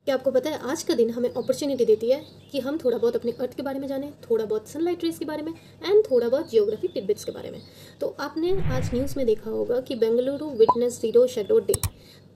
क्या आपको पता है आज का दिन हमें अपॉर्चुनिटी देती है कि हम थोड़ा बहुत अपने अर्थ के बारे में जानें, थोड़ा बहुत सनलाइट रेस के बारे में एंड थोड़ा बहुत जियोग्राफी टिडबिट्स के बारे में। तो आपने आज न्यूज़ में देखा होगा कि Bengaluru witness zero shadow day.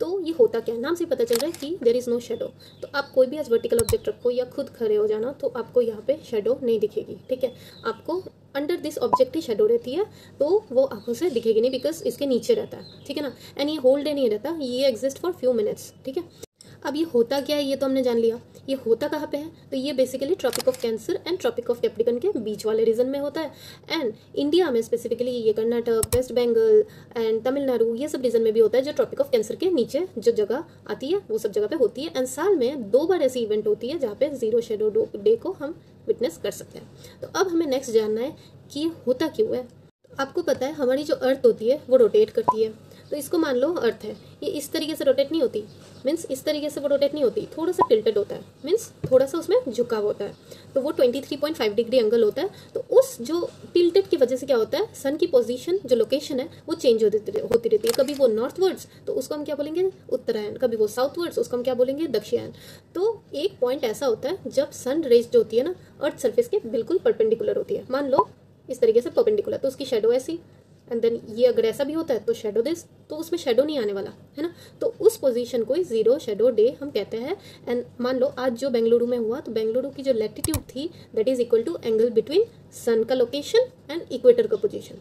तो ये होता क्या है, नाम से पता चल रहा है कि देयर इज़ नो शेडो। तो आप कोई भी आज वर्टिकल ऑब्जेक्ट रखो या खुद खड़े हो जाना तो आपको यहाँ पे शेडो नहीं दिखेगी, ठीक है। आपको under this object he shadow रहती है, तो वो आंखों से दिखेगी नहीं बिकॉज इसके नीचे रहता है, ठीक है ना। एंड ये होल डे नहीं रहता, ये एग्जिस्ट फॉर फ्यू मिनट्स, ठीक है। अब ये होता क्या है ये तो हमने जान लिया। ये होता कहाँ पे है, तो ये basically tropic of cancer and tropic of capricorn के बीच वाले रीजन में होता है। एंड इंडिया में स्पेसिफिकली ये कर्नाटक, वेस्ट बंगाल एंड तमिलनाडु ये सब रीजन में भी होता है, जो ट्रॉपिक ऑफ कैंसर के नीचे जो जगह आती है वो सब जगह पे होती है। एंड साल में 2 बार ऐसी इवेंट होती है जहाँ पे जीरो शेडो डे को हम विटनेस कर सकते हैं। तो अब हमें नेक्स्ट जानना है कि ये होता क्यों है। आपको पता है हमारी जो अर्थ होती है वो रोटेट करती है। तो इसको मान लो अर्थ है, ये इस तरीके से रोटेट नहीं होती, मीन्स इस तरीके से वो रोटेट नहीं होती, थोड़ा सा टिल्टेड होता है, मीन्स थोड़ा सा उसमें झुकाव होता है। तो वो 23.5 डिग्री एंगल होता है। तो उस जो टिल्टेड की वजह से क्या होता है, सन की पोजीशन जो लोकेशन है वो चेंज होती रहती है। कभी वो नॉर्थवर्ड्स तो उसको हम क्या बोलेंगे उत्तरायण, कभी वो साउथवर्ड्स उसको हम क्या बोलेंगे दक्षिणायन। तो एक पॉइंट ऐसा होता है जब सन रेज जो होती है ना अर्थ सर्फेस के बिल्कुल परपेंडिकुलर होती है। मान लो इस तरीके से परपेंडिकुलर, तो उसकी शेडो ऐसी, एंड देन ये अगर ऐसा भी होता है तो शेडो दिस, तो उसमें शेडो नहीं आने वाला है ना। तो उस पोजीशन को जीरो शेडो डे हम कहते हैं। एंड मान लो आज जो बेंगलुरु में हुआ, तो बेंगलुरु की जो लैटिट्यूड थी that is equal to angle between sun का लोकेशन एंड इक्वेटर का पोजीशन,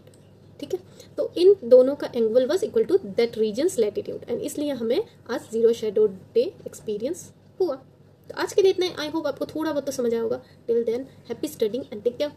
ठीक है। तो इन दोनों का angle was equal to that regions latitude, and इसलिए हमें आज जीरो शेडो डे एक्सपीरियंस हुआ। तो आज के लिए इतना, आई होप आपको थोड़ा बहुत तो समझ आया होगा। Till then happy studying and take care.